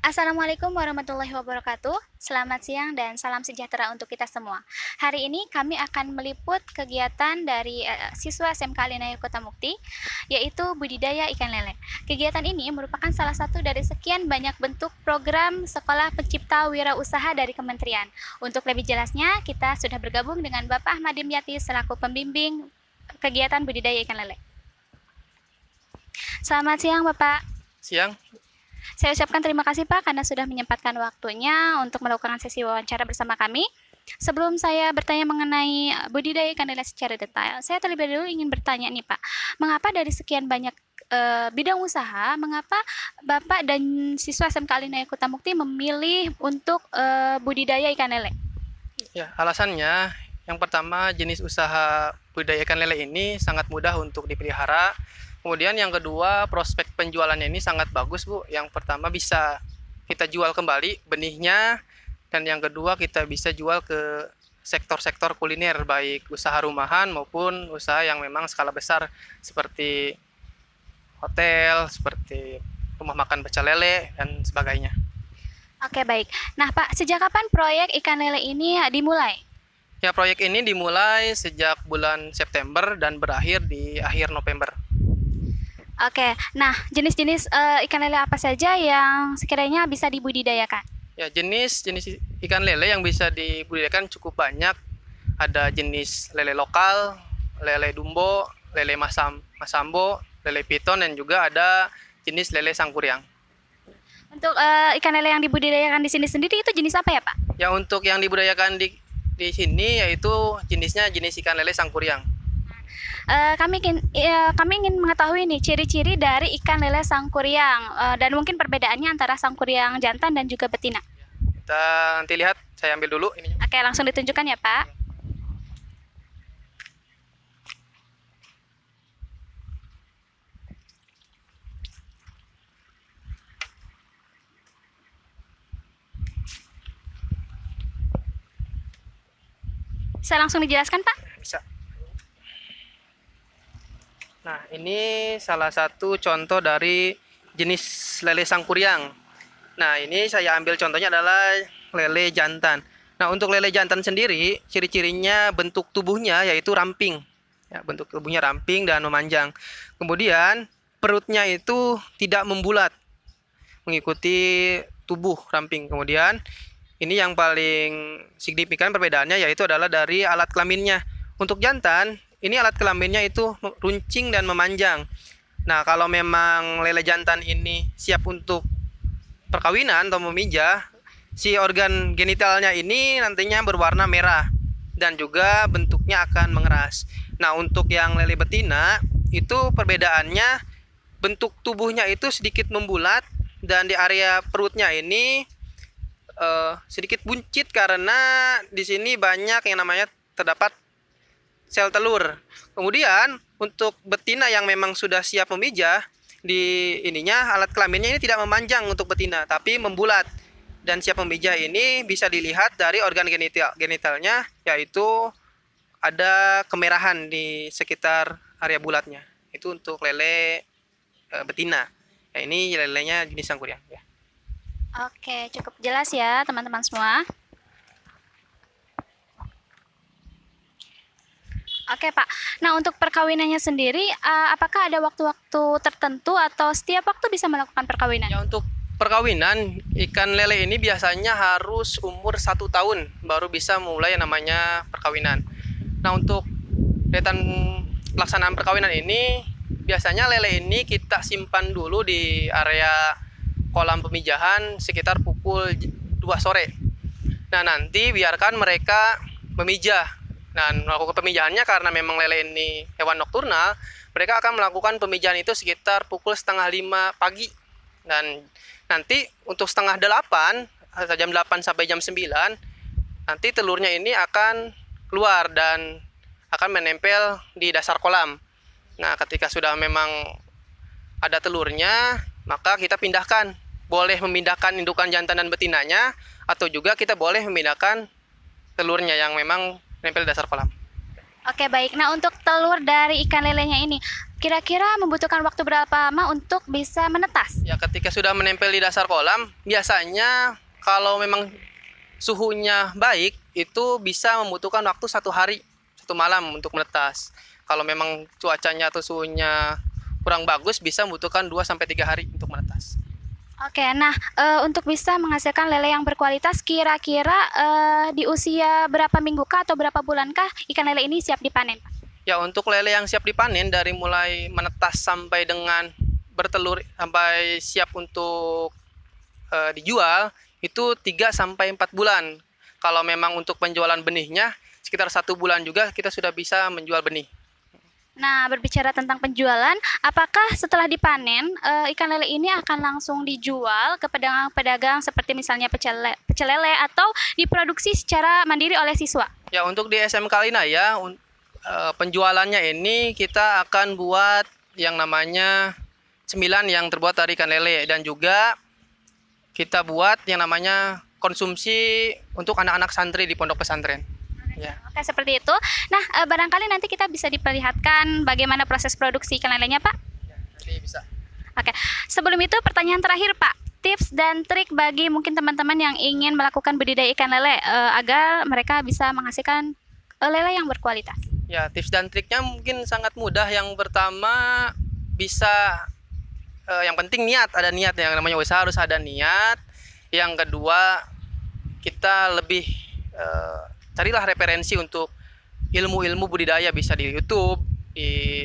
Assalamualaikum warahmatullahi wabarakatuh. Selamat siang dan salam sejahtera untuk kita semua. Hari ini kami akan meliput kegiatan dari siswa SMK Alinaya Kota Mukti, yaitu budidaya ikan lele. Kegiatan ini merupakan salah satu dari sekian banyak bentuk program Sekolah Pencipta Wirausaha dari Kementerian. Untuk lebih jelasnya, kita sudah bergabung dengan Bapak Ahmad Dimyati selaku pembimbing kegiatan budidaya ikan lele. Selamat siang, Bapak. Siang. Saya ucapkan terima kasih Pak karena sudah menyempatkan waktunya untuk melakukan sesi wawancara bersama kami. Sebelum saya bertanya mengenai budidaya ikan lele secara detail, saya terlebih dahulu ingin bertanya nih Pak, mengapa dari sekian banyak bidang usaha, mengapa Bapak dan siswa SMK Alinaya Kota Mukti memilih untuk budidaya ikan lele? Ya, alasannya yang pertama jenis usaha budidaya ikan lele ini sangat mudah untuk dipelihara. Kemudian yang kedua, prospek penjualannya ini sangat bagus, Bu. Yang pertama bisa kita jual kembali benihnya, dan yang kedua kita bisa jual ke sektor-sektor kuliner, baik usaha rumahan maupun usaha yang memang skala besar seperti hotel, seperti rumah makan pecel lele dan sebagainya. Oke baik. Nah Pak, sejak kapan proyek ikan lele ini dimulai? Ya, proyek ini dimulai sejak bulan September dan berakhir di akhir November. Oke, nah jenis-jenis ikan lele apa saja yang sekiranya bisa dibudidayakan? Ya, jenis ikan lele yang bisa dibudidayakan cukup banyak. Ada jenis lele lokal, lele dumbo, lele masambo, lele piton, dan juga ada jenis lele sangkuriang. Untuk ikan lele yang dibudidayakan di sini sendiri itu jenis apa ya Pak? Ya, untuk yang dibudidayakan di sini yaitu jenisnya jenis ikan lele sangkuriang. Kami ingin mengetahui nih ciri-ciri dari ikan lele sangkuriang dan mungkin perbedaannya antara sangkuriang jantan dan juga betina. Kita nanti lihat, saya ambil dulu ini. Oke, langsung ditunjukkan ya Pak. Bisa langsung dijelaskan Pak? Bisa. Nah, ini salah satu contoh dari jenis lele sangkuriang. Nah, ini saya ambil contohnya adalah lele jantan. Nah, untuk lele jantan sendiri, ciri-cirinya bentuk tubuhnya yaitu ramping. Ya, bentuk tubuhnya ramping dan memanjang. Kemudian, perutnya itu tidak membulat, mengikuti tubuh ramping. Kemudian, ini yang paling signifikan perbedaannya yaitu adalah dari alat kelaminnya. Untuk jantan, ini alat kelaminnya itu runcing dan memanjang. Nah, kalau memang lele jantan ini siap untuk perkawinan atau memijah, si organ genitalnya ini nantinya berwarna merah dan juga bentuknya akan mengeras. Nah, untuk yang lele betina itu perbedaannya bentuk tubuhnya itu sedikit membulat dan di area perutnya ini sedikit buncit karena di sini banyak yang namanya terdapat sel telur. Kemudian untuk betina yang memang sudah siap memijah, di ininya alat kelaminnya ini tidak memanjang untuk betina tapi membulat, dan siap memijah ini bisa dilihat dari organ genitalnya yaitu ada kemerahan di sekitar area bulatnya. Itu untuk lele betina. Ya, ini lelenya jenis sangkuriang ya. Oke, cukup jelas ya teman-teman semua. Oke Pak, nah untuk perkawinannya sendiri, apakah ada waktu-waktu tertentu atau setiap waktu bisa melakukan perkawinan? Ya, untuk perkawinan ikan lele ini biasanya harus umur 1 tahun baru bisa mulai yang namanya perkawinan. Nah, untuk kegiatan pelaksanaan perkawinan ini biasanya lele ini kita simpan dulu di area kolam pemijahan sekitar pukul 2 sore. Nah, nanti biarkan mereka memijah. Nah, melakukan pemijahannya karena memang lele ini hewan nokturnal, mereka akan melakukan pemijahan itu sekitar pukul setengah 5 pagi. Dan nanti untuk setengah 8, jam 8 sampai jam 9, nanti telurnya ini akan keluar dan akan menempel di dasar kolam. Nah, ketika sudah memang ada telurnya, maka kita pindahkan. Boleh memindahkan indukan jantan dan betinanya, atau juga kita boleh memindahkan telurnya yang memang nempel di dasar kolam. Oke, baik. Nah, untuk telur dari ikan lelenya ini, kira-kira membutuhkan waktu berapa lama untuk bisa menetas? Ya, ketika sudah menempel di dasar kolam, biasanya kalau memang suhunya baik, itu bisa membutuhkan waktu 1 hari, 1 malam untuk menetas. Kalau memang cuacanya atau suhunya kurang bagus, bisa membutuhkan 2 sampai 3 hari untuk menetas. Oke, nah, untuk bisa menghasilkan lele yang berkualitas, kira-kira, di usia berapa minggu kah atau berapa bulan kah ikan lele ini siap dipanen, Pak? Ya, untuk lele yang siap dipanen dari mulai menetas sampai dengan bertelur sampai siap untuk dijual itu 3 sampai 4 bulan. Kalau memang untuk penjualan benihnya sekitar 1 bulan juga kita sudah bisa menjual benih. Nah, berbicara tentang penjualan, apakah setelah dipanen, ikan lele ini akan langsung dijual ke pedagang-pedagang seperti misalnya pecel lele atau diproduksi secara mandiri oleh siswa? Ya, untuk di SMK Linaya penjualannya ini kita akan buat yang namanya cemilan yang terbuat dari ikan lele, dan juga kita buat yang namanya konsumsi untuk anak-anak santri di pondok pesantren. Ya. Oke, seperti itu. Nah, barangkali nanti kita bisa diperlihatkan bagaimana proses produksi ikan lelenya, Pak? Jadi bisa. Oke, sebelum itu pertanyaan terakhir, Pak. Tips dan trik bagi mungkin teman-teman yang ingin melakukan budidaya ikan lele agar mereka bisa menghasilkan lele yang berkualitas. Ya, tips dan triknya mungkin sangat mudah. Yang pertama bisa yang penting niat, ada niat, yang namanya usaha harus ada niat. Yang kedua kita lebih carilah referensi untuk ilmu-ilmu budidaya, bisa di YouTube, di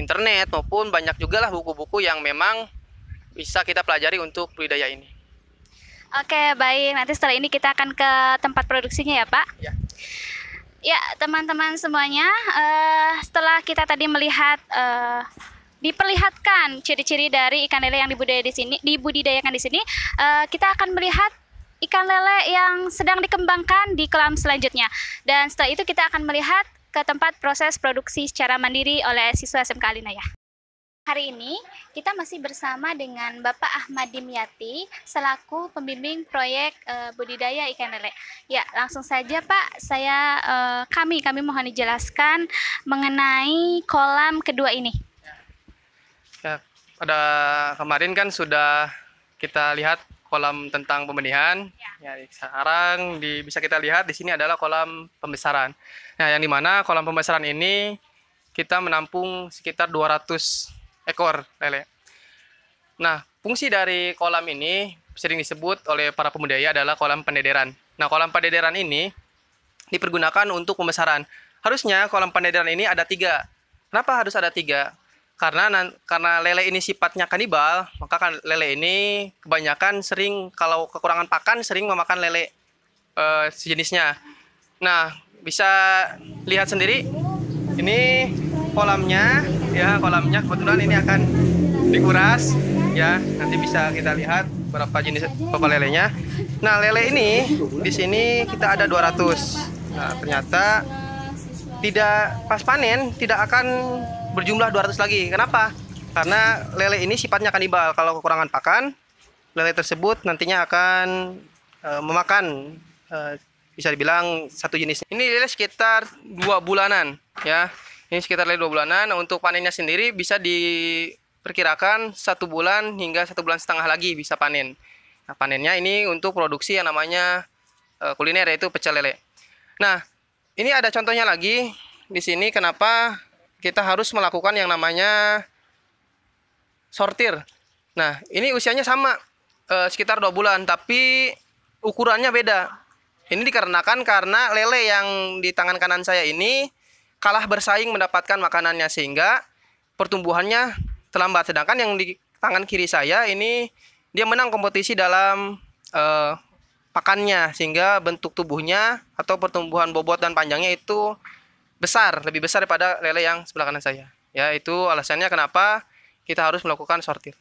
internet, maupun banyak juga lah buku-buku yang memang bisa kita pelajari untuk budidaya ini. Oke, baik. Nanti setelah ini kita akan ke tempat produksinya ya, Pak? Ya. Ya, teman-teman semuanya, setelah kita tadi melihat diperlihatkan ciri-ciri dari ikan lele yang dibudidayakan di sini, kita akan melihat ikan lele yang sedang dikembangkan di kolam selanjutnya. Dan setelah itu kita akan melihat ke tempat proses produksi secara mandiri oleh siswa SMK Alinaya. Hari ini kita masih bersama dengan Bapak Ahmad Dimyati selaku pembimbing proyek budidaya ikan lele. Ya, langsung saja Pak, kami mohon dijelaskan mengenai kolam kedua ini. Ya, pada kemarin kan sudah kita lihat kolam tentang pembenihan. Ya, sekarang bisa kita lihat di sini adalah kolam pembesaran. Nah, yang dimana kolam pembesaran ini kita menampung sekitar 200 ekor lele. Nah, fungsi dari kolam ini sering disebut oleh para pembudidaya adalah kolam pendederan. Nah, kolam pendederan ini dipergunakan untuk pembesaran. Harusnya kolam pendederan ini ada 3. Kenapa harus ada 3? Karena lele ini sifatnya kanibal, maka kan lele ini kebanyakan sering kalau kekurangan pakan sering memakan lele sejenisnya. Nah, bisa lihat sendiri ini kolamnya, ya kolamnya kebetulan ini akan dikuras, ya nanti bisa kita lihat berapa lelenya. Nah, lele ini di sini kita ada 200. Nah, ternyata tidak pas panen tidak akan berjumlah 200 lagi. Kenapa? Karena lele ini sifatnya kanibal. Kalau kekurangan pakan, lele tersebut nantinya akan memakan bisa dibilang satu jenis. Ini lele sekitar 2 bulanan, ya. Ini sekitar lele 2 bulanan. Untuk panennya sendiri bisa diperkirakan 1 bulan hingga 1,5 bulan lagi bisa panen. Nah, panennya ini untuk produksi yang namanya kuliner, yaitu pecel lele. Nah, ini ada contohnya lagi di sini kenapa kita harus melakukan yang namanya sortir. Nah, ini usianya sama, sekitar 2 bulan, tapi ukurannya beda. Ini dikarenakan karena lele yang di tangan kanan saya ini kalah bersaing mendapatkan makanannya, sehingga pertumbuhannya terlambat. Sedangkan yang di tangan kiri saya ini dia menang kompetisi dalam pakannya, sehingga bentuk tubuhnya atau pertumbuhan bobot dan panjangnya itu lebih besar daripada lele yang sebelah kanan saya. Ya, itu alasannya kenapa kita harus melakukan sortir.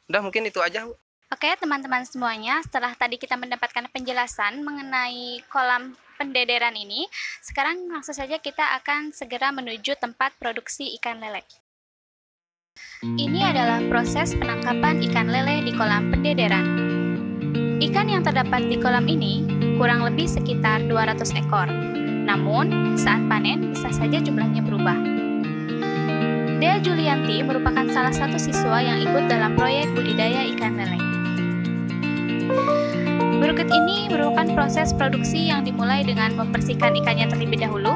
Udah, mungkin itu aja, Bu. Oke, teman-teman semuanya, setelah tadi kita mendapatkan penjelasan mengenai kolam pendederan ini, sekarang langsung saja kita akan segera menuju tempat produksi ikan lele. Ini adalah proses penangkapan ikan lele di kolam pendederan. Ikan yang terdapat di kolam ini kurang lebih sekitar 200 ekor. Namun, saat panen bisa saja jumlahnya berubah. Dea Julianti merupakan salah satu siswa yang ikut dalam proyek budidaya ikan lele. Berikut ini merupakan proses produksi yang dimulai dengan membersihkan ikannya terlebih dahulu.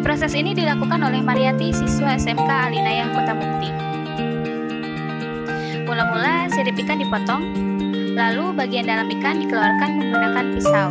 Proses ini dilakukan oleh Mariati, siswa SMK Alinayah Kota Mukti. Mula-mula sirip ikan dipotong, lalu bagian dalam ikan dikeluarkan menggunakan pisau.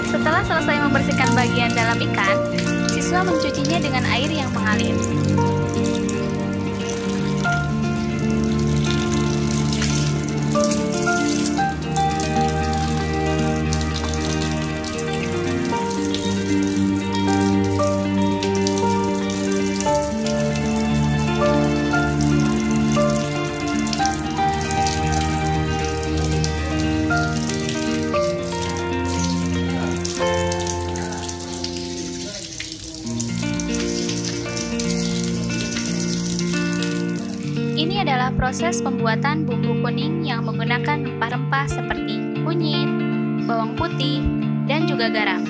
Setelah selesai membersihkan bagian dalam ikan, siswa mencucinya dengan air yang mengalir. Ini adalah proses pembuatan bumbu kuning yang menggunakan rempah-rempah seperti kunyit, bawang putih, dan juga garam.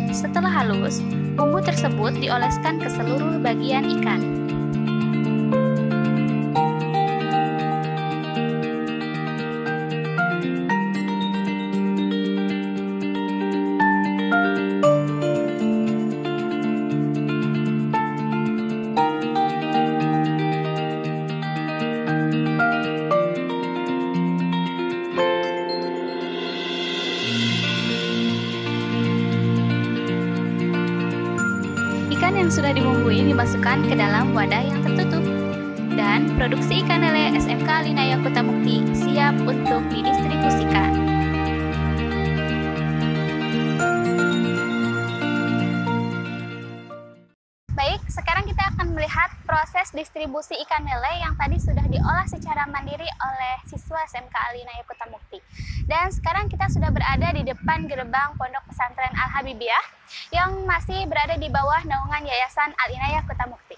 Setelah halus, bumbu tersebut dioleskan ke seluruh bagian ikan. Ikan yang sudah dibumbui dimasukkan ke dalam wadah yang tertutup. Dan produksi ikan lele SMK Alinayah Kota Mukti siap untuk didistribusikan. Baik, sekarang kita akan melihat proses distribusi ikan lele yang tadi sudah diolah secara mandiri oleh siswa SMK Alinayah Kota Mukti. Dan sekarang kita sudah berada di depan gerbang Pondok Pesantren Al-Habibiyah yang masih berada di bawah naungan Yayasan Alinayah Kota Mukti.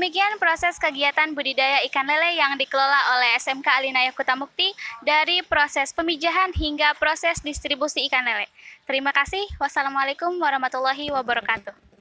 Demikian proses kegiatan budidaya ikan lele yang dikelola oleh SMK Alinayah Kota Mukti dari proses pemijahan hingga proses distribusi ikan lele. Terima kasih. Wassalamualaikum warahmatullahi wabarakatuh.